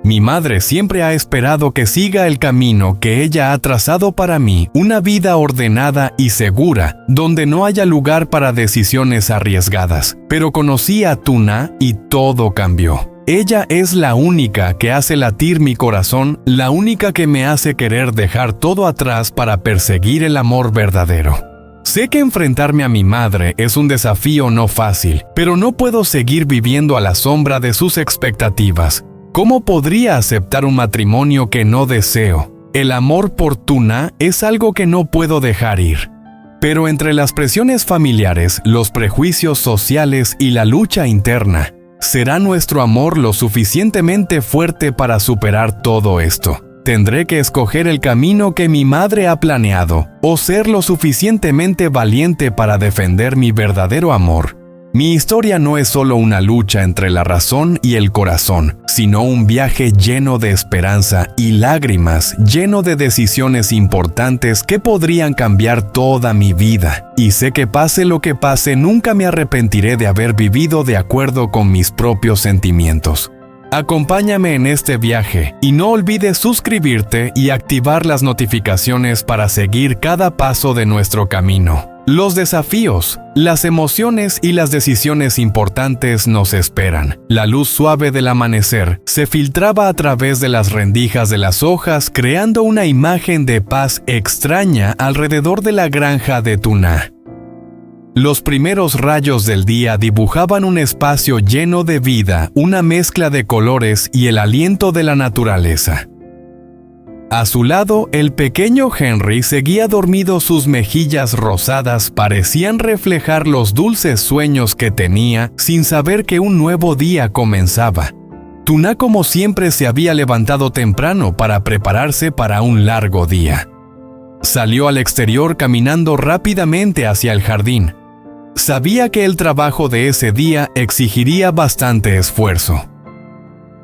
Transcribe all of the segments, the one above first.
Mi madre siempre ha esperado que siga el camino que ella ha trazado para mí, una vida ordenada y segura, donde no haya lugar para decisiones arriesgadas. Pero conocí a Tuna y todo cambió. Ella es la única que hace latir mi corazón, la única que me hace querer dejar todo atrás para perseguir el amor verdadero. Sé que enfrentarme a mi madre es un desafío no fácil, pero no puedo seguir viviendo a la sombra de sus expectativas. ¿Cómo podría aceptar un matrimonio que no deseo? El amor por Tuna es algo que no puedo dejar ir. Pero entre las presiones familiares, los prejuicios sociales y la lucha interna, ¿será nuestro amor lo suficientemente fuerte para superar todo esto? ¿Tendré que escoger el camino que mi madre ha planeado o ser lo suficientemente valiente para defender mi verdadero amor? Mi historia no es solo una lucha entre la razón y el corazón, sino un viaje lleno de esperanza y lágrimas, lleno de decisiones importantes que podrían cambiar toda mi vida. Y sé que pase lo que pase, nunca me arrepentiré de haber vivido de acuerdo con mis propios sentimientos. Acompáñame en este viaje y no olvides suscribirte y activar las notificaciones para seguir cada paso de nuestro camino. Los desafíos, las emociones y las decisiones importantes nos esperan. La luz suave del amanecer se filtraba a través de las rendijas de las hojas, creando una imagen de paz extraña alrededor de la granja de Tuna. Los primeros rayos del día dibujaban un espacio lleno de vida, una mezcla de colores y el aliento de la naturaleza. A su lado, el pequeño Henry seguía dormido. Sus mejillas rosadas parecían reflejar los dulces sueños que tenía, sin saber que un nuevo día comenzaba. Tuna, como siempre, se había levantado temprano para prepararse para un largo día. Salió al exterior caminando rápidamente hacia el jardín. Sabía que el trabajo de ese día exigiría bastante esfuerzo.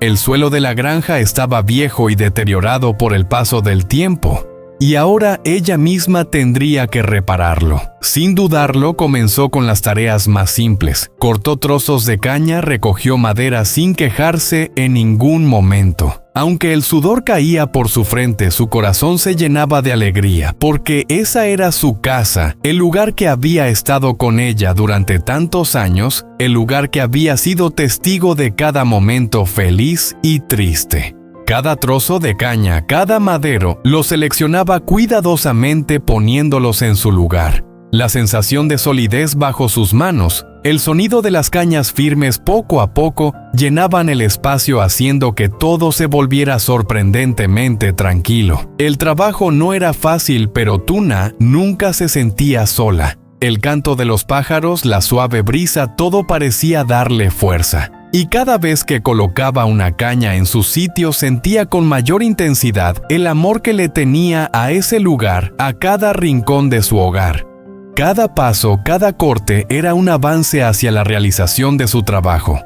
El suelo de la granja estaba viejo y deteriorado por el paso del tiempo, y ahora ella misma tendría que repararlo. Sin dudarlo, comenzó con las tareas más simples. Cortó trozos de caña, recogió madera sin quejarse en ningún momento. Aunque el sudor caía por su frente, su corazón se llenaba de alegría, porque esa era su casa, el lugar que había estado con ella durante tantos años, el lugar que había sido testigo de cada momento feliz y triste. Cada trozo de caña, cada madero, lo seleccionaba cuidadosamente poniéndolos en su lugar. La sensación de solidez bajo sus manos, el sonido de las cañas firmes poco a poco llenaban el espacio, haciendo que todo se volviera sorprendentemente tranquilo. El trabajo no era fácil, pero Tuna nunca se sentía sola. El canto de los pájaros, la suave brisa, todo parecía darle fuerza. Y cada vez que colocaba una caña en su sitio, sentía con mayor intensidad el amor que le tenía a ese lugar, a cada rincón de su hogar. Cada paso, cada corte era un avance hacia la realización de su trabajo.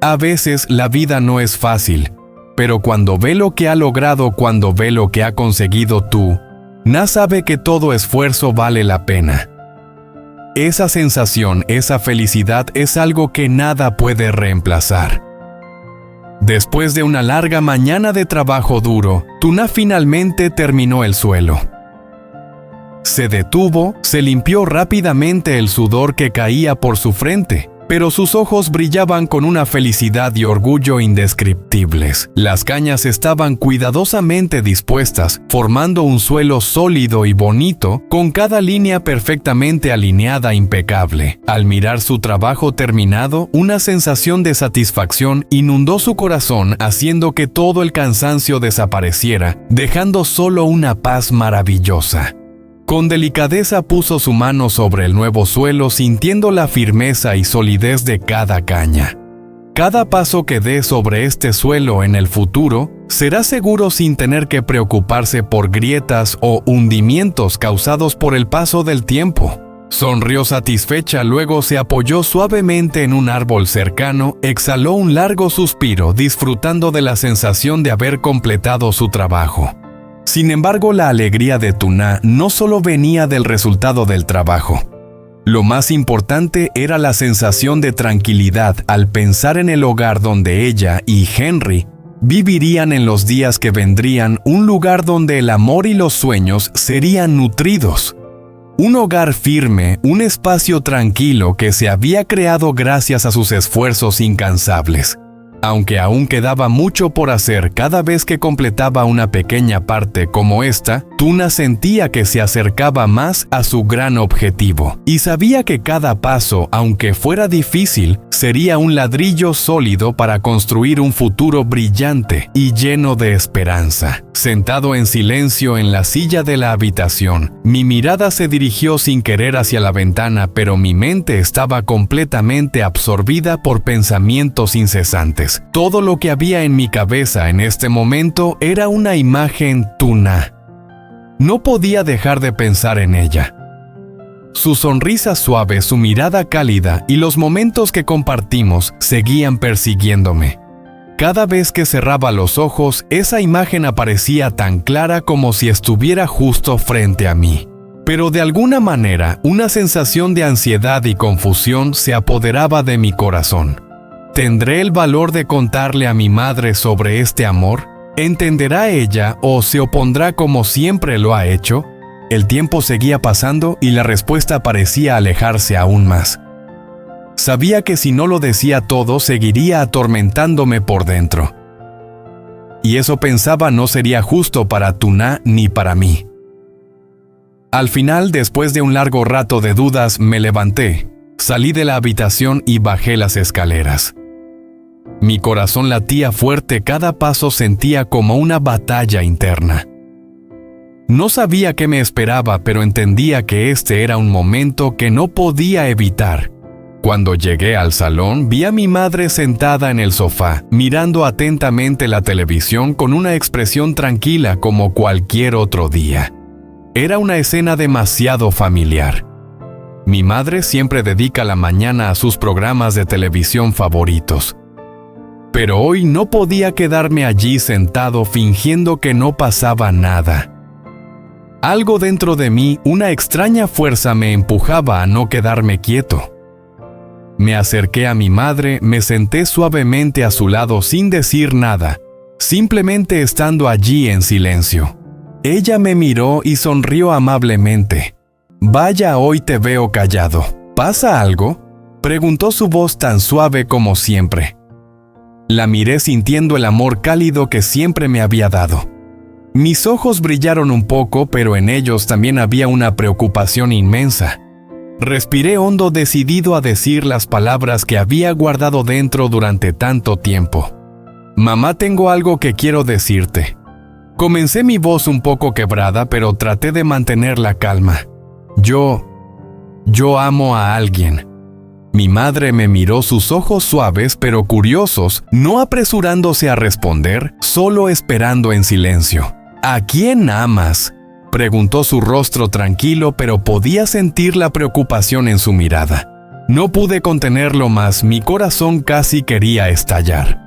A veces la vida no es fácil, pero cuando ve lo que ha logrado, cuando ve lo que ha conseguido Tuna, sabe que todo esfuerzo vale la pena. Esa sensación, esa felicidad es algo que nada puede reemplazar. Después de una larga mañana de trabajo duro, Tuna finalmente terminó el suelo. Se detuvo, se limpió rápidamente el sudor que caía por su frente, pero sus ojos brillaban con una felicidad y orgullo indescriptibles. Las cañas estaban cuidadosamente dispuestas, formando un suelo sólido y bonito, con cada línea perfectamente alineada, impecable. Al mirar su trabajo terminado, una sensación de satisfacción inundó su corazón, haciendo que todo el cansancio desapareciera, dejando solo una paz maravillosa. Con delicadeza puso su mano sobre el nuevo suelo, sintiendo la firmeza y solidez de cada caña. Cada paso que dé sobre este suelo en el futuro será seguro, sin tener que preocuparse por grietas o hundimientos causados por el paso del tiempo. Sonrió satisfecha, luego se apoyó suavemente en un árbol cercano, exhaló un largo suspiro, disfrutando de la sensación de haber completado su trabajo. Sin embargo, la alegría de Tuna no solo venía del resultado del trabajo. Lo más importante era la sensación de tranquilidad al pensar en el hogar donde ella y Henry Vivirían en los días que vendrían un lugar donde el amor y los sueños serían nutridos. Un hogar firme, un espacio tranquilo que se había creado gracias a sus esfuerzos incansables. Aunque aún quedaba mucho por hacer, cada vez que completaba una pequeña parte como esta, Tuna sentía que se acercaba más a su gran objetivo. Y sabía que cada paso, aunque fuera difícil, sería un ladrillo sólido para construir un futuro brillante y lleno de esperanza. Sentado en silencio en la silla de la habitación, mi mirada se dirigió sin querer hacia la ventana, pero mi mente estaba completamente absorbida por pensamientos incesantes. Todo lo que había en mi cabeza en este momento era una imagen Tuna. No podía dejar de pensar en ella. Su sonrisa suave, su mirada cálida y los momentos que compartimos seguían persiguiéndome. Cada vez que cerraba los ojos, esa imagen aparecía tan clara como si estuviera justo frente a mí. Pero de alguna manera, una sensación de ansiedad y confusión se apoderaba de mi corazón. ¿Tendré el valor de contarle a mi madre sobre este amor? ¿Entenderá ella o se opondrá como siempre lo ha hecho? El tiempo seguía pasando y la respuesta parecía alejarse aún más. Sabía que si no lo decía todo, seguiría atormentándome por dentro. Y eso pensaba no sería justo para Tuna ni para mí. Al final, después de un largo rato de dudas, me levanté, salí de la habitación y bajé las escaleras. Mi corazón latía fuerte, cada paso sentía como una batalla interna. No sabía qué me esperaba, pero entendía que este era un momento que no podía evitar. Cuando llegué al salón, vi a mi madre sentada en el sofá, mirando atentamente la televisión con una expresión tranquila como cualquier otro día. Era una escena demasiado familiar. Mi madre siempre dedica la mañana a sus programas de televisión favoritos. Pero hoy no podía quedarme allí sentado fingiendo que no pasaba nada. Algo dentro de mí, una extraña fuerza me empujaba a no quedarme quieto. Me acerqué a mi madre, me senté suavemente a su lado sin decir nada, simplemente estando allí en silencio. Ella me miró y sonrió amablemente. «Vaya, hoy te veo callado. ¿Pasa algo?», preguntó su voz tan suave como siempre. La miré sintiendo el amor cálido que siempre me había dado. Mis ojos brillaron un poco, pero en ellos también había una preocupación inmensa. Respiré hondo, decidido a decir las palabras que había guardado dentro durante tanto tiempo. «Mamá, tengo algo que quiero decirte». Comencé, mi voz un poco quebrada, pero traté de mantener la calma. Yo amo a alguien». Mi madre me miró, sus ojos suaves pero curiosos, no apresurándose a responder, solo esperando en silencio. «¿A quién amas?», preguntó, su rostro tranquilo, pero podía sentir la preocupación en su mirada. No pude contenerlo más, mi corazón casi quería estallar.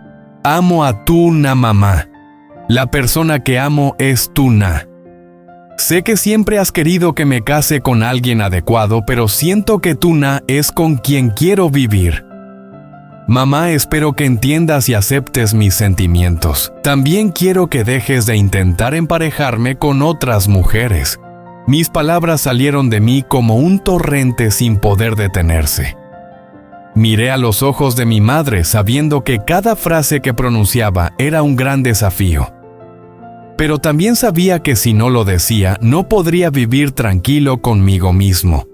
«Amo a Tuna, mamá. La persona que amo es Tuna. Sé que siempre has querido que me case con alguien adecuado, pero siento que Tuna es con quien quiero vivir. Mamá, espero que entiendas y aceptes mis sentimientos. También quiero que dejes de intentar emparejarme con otras mujeres». Mis palabras salieron de mí como un torrente sin poder detenerse. Miré a los ojos de mi madre, sabiendo que cada frase que pronunciaba era un gran desafío. Pero también sabía que si no lo decía, no podría vivir tranquilo conmigo mismo.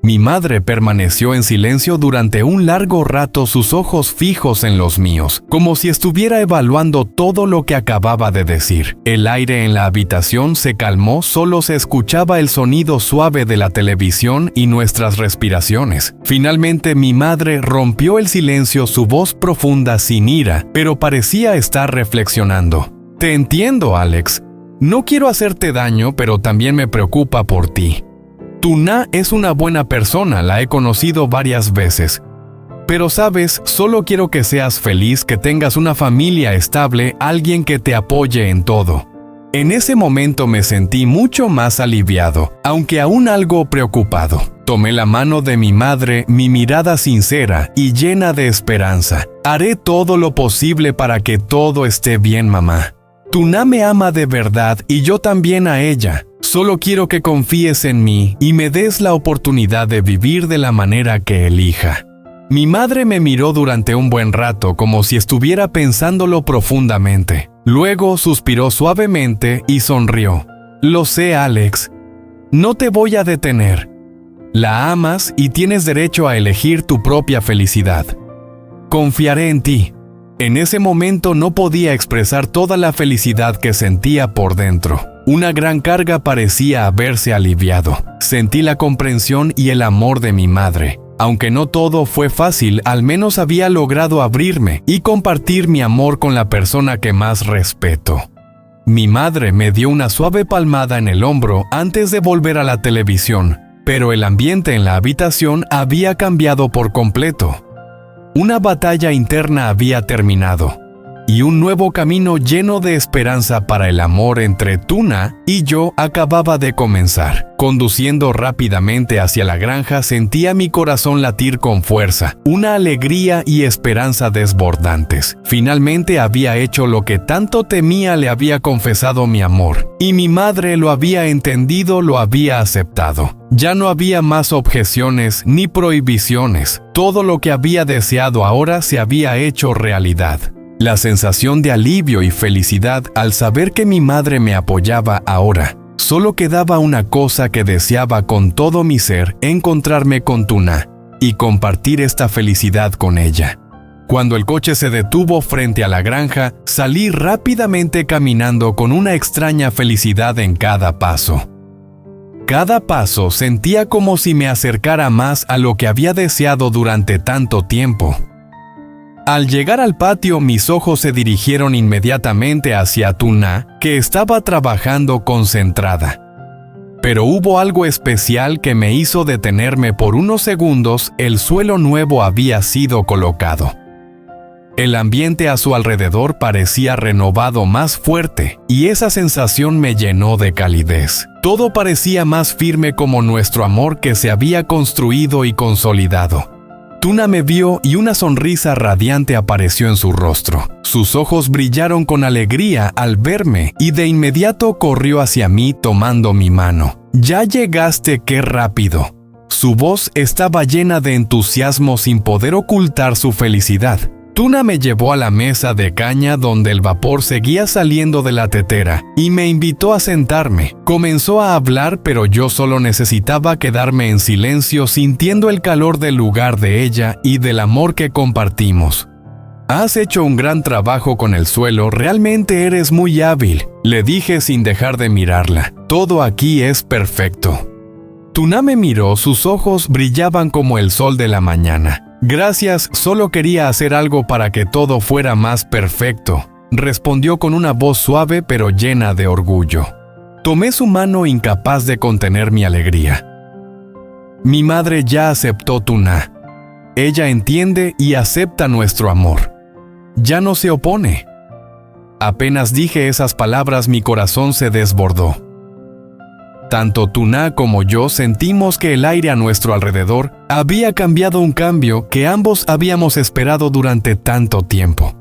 Mi madre permaneció en silencio durante un largo rato, sus ojos fijos en los míos, como si estuviera evaluando todo lo que acababa de decir. El aire en la habitación se calmó, solo se escuchaba el sonido suave de la televisión y nuestras respiraciones. Finalmente mi madre rompió el silencio, su voz profunda, sin ira, pero parecía estar reflexionando. «Te entiendo, Alex. No quiero hacerte daño, pero también me preocupa por ti. Tuna es una buena persona, la he conocido varias veces. Pero sabes, solo quiero que seas feliz, que tengas una familia estable, alguien que te apoye en todo. En ese momento me sentí mucho más aliviado, aunque aún algo preocupado. Tomé la mano de mi madre, mi mirada sincera y llena de esperanza. Haré todo lo posible para que todo esté bien, mamá. Tuna me ama de verdad y yo también a ella. Solo quiero que confíes en mí y me des la oportunidad de vivir de la manera que elija. Mi madre me miró durante un buen rato como si estuviera pensándolo profundamente. Luego suspiró suavemente y sonrió. Lo sé, Alex. No te voy a detener. La amas y tienes derecho a elegir tu propia felicidad. Confiaré en ti. En ese momento no podía expresar toda la felicidad que sentía por dentro. Una gran carga parecía haberse aliviado. Sentí la comprensión y el amor de mi madre. Aunque no todo fue fácil, al menos había logrado abrirme y compartir mi amor con la persona que más respeto. Mi madre me dio una suave palmada en el hombro antes de volver a la televisión, pero el ambiente en la habitación había cambiado por completo. Una batalla interna había terminado, y un nuevo camino lleno de esperanza para el amor entre Tuna y yo acababa de comenzar. Conduciendo rápidamente hacia la granja, sentía mi corazón latir con fuerza, una alegría y esperanza desbordantes. Finalmente había hecho lo que tanto temía, le había confesado mi amor, y mi madre lo había entendido, lo había aceptado. Ya no había más objeciones ni prohibiciones. Todo lo que había deseado ahora se había hecho realidad. La sensación de alivio y felicidad al saber que mi madre me apoyaba ahora. Solo quedaba una cosa que deseaba con todo mi ser: encontrarme con Tuna y compartir esta felicidad con ella. Cuando el coche se detuvo frente a la granja, salí rápidamente caminando con una extraña felicidad en cada paso. Cada paso sentía como si me acercara más a lo que había deseado durante tanto tiempo. Al llegar al patio, mis ojos se dirigieron inmediatamente hacia Tuna, que estaba trabajando concentrada. Pero hubo algo especial que me hizo detenerme por unos segundos. El suelo nuevo había sido colocado. El ambiente a su alrededor parecía renovado, más fuerte, y esa sensación me llenó de calidez. Todo parecía más firme, como nuestro amor que se había construido y consolidado. Tuna me vio y una sonrisa radiante apareció en su rostro. Sus ojos brillaron con alegría al verme y de inmediato corrió hacia mí tomando mi mano. «Ya llegaste, qué rápido». Su voz estaba llena de entusiasmo sin poder ocultar su felicidad. Tuna me llevó a la mesa de caña donde el vapor seguía saliendo de la tetera y me invitó a sentarme. Comenzó a hablar, pero yo solo necesitaba quedarme en silencio, sintiendo el calor del lugar de ella y del amor que compartimos. «Has hecho un gran trabajo con el suelo, realmente eres muy hábil», le dije sin dejar de mirarla. «Todo aquí es perfecto». Tuna me miró, sus ojos brillaban como el sol de la mañana. «Gracias, solo quería hacer algo para que todo fuera más perfecto», respondió con una voz suave pero llena de orgullo. Tomé su mano, incapaz de contener mi alegría. Mi madre ya aceptó Tuna. Ella entiende y acepta nuestro amor. Ya no se opone. Apenas dije esas palabras, mi corazón se desbordó. Tanto Tuna como yo sentimos que el aire a nuestro alrededor había cambiado, un cambio que ambos habíamos esperado durante tanto tiempo.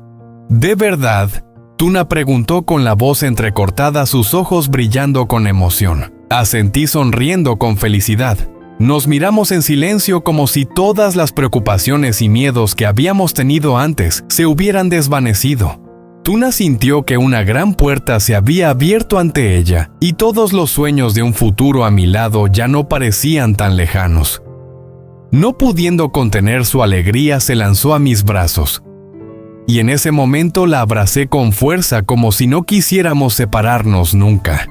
«¿De verdad?», Tuna preguntó con la voz entrecortada, sus ojos brillando con emoción. Asentí sonriendo con felicidad. Nos miramos en silencio como si todas las preocupaciones y miedos que habíamos tenido antes se hubieran desvanecido. Tuna sintió que una gran puerta se había abierto ante ella y todos los sueños de un futuro a mi lado ya no parecían tan lejanos. No pudiendo contener su alegría, se lanzó a mis brazos. Y en ese momento la abracé con fuerza, como si no quisiéramos separarnos nunca.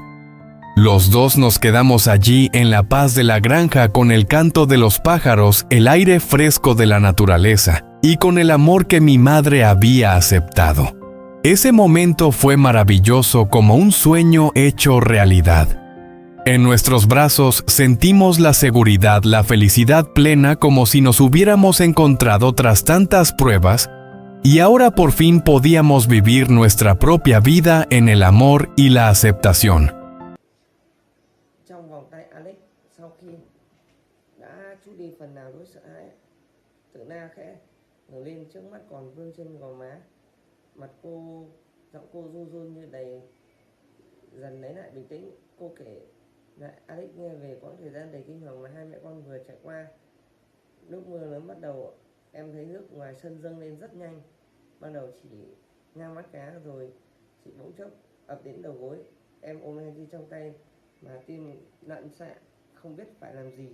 Los dos nos quedamos allí en la paz de la granja, con el canto de los pájaros, el aire fresco de la naturaleza y con el amor que mi madre había aceptado. Ese momento fue maravilloso, como un sueño hecho realidad. En nuestros brazos sentimos la seguridad, la felicidad plena, como si nos hubiéramos encontrado tras tantas pruebas Y ahora por fin podíamos vivir nuestra propia vida en el amor y la aceptación. Trong vòng tay Alex, sau khi đã trút đi phần nào nỗi sợ hãi, Tử Na khẽ ngẩng lên, trước mắt còn vương trên gò má. Mặt cô, giọng cô run run như đầy, dần lấy lại bình tĩnh. Cô kể lại Alex nghe về quãng thời gian đầy kinh hoàng mà hai mẹ con vừa trải qua. Lúc mưa lớn bắt đầu, em thấy nước ngoài sân dâng lên rất nhanh. Ban đầu chỉ ngang mắt cá, rồi chị bỗng chốc ập đến đầu gối. Em ôm Henry trong tay mà tim lặn xạ, không biết phải làm gì.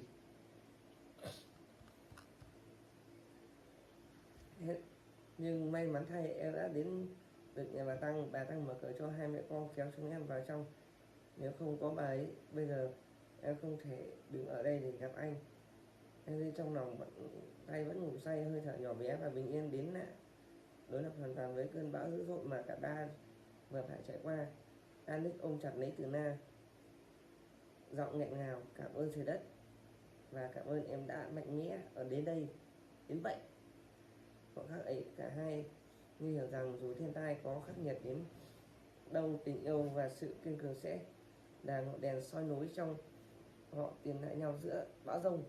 Nhưng may mắn thay, em đã đến được nhà bà Tăng. Bà Tăng mở cửa cho hai mẹ con, kéo chúng em vào trong. Nếu không có bà ấy, bây giờ em không thể đứng ở đây để gặp anh. Henry trong lòng tay vẫn ngủ say, hơi thở nhỏ bé và bình yên đến lạ, đối lập hoàn toàn với cơn bão dữ dội mà cả ba vừa phải trải qua. Alex ôm chặt lấy Từ Na, giọng nghẹn ngào: cảm ơn trời đất và cảm ơn em đã mạnh mẽ ở đến đây đến vậy. Khoảnh khắc ấy, cả hai như hiểu rằng dù thiên tai có khắc nghiệt đến đâu, tình yêu và sự kiên cường sẽ là ngọn đèn soi nối trong họ, tìm lại nhau giữa bão giông.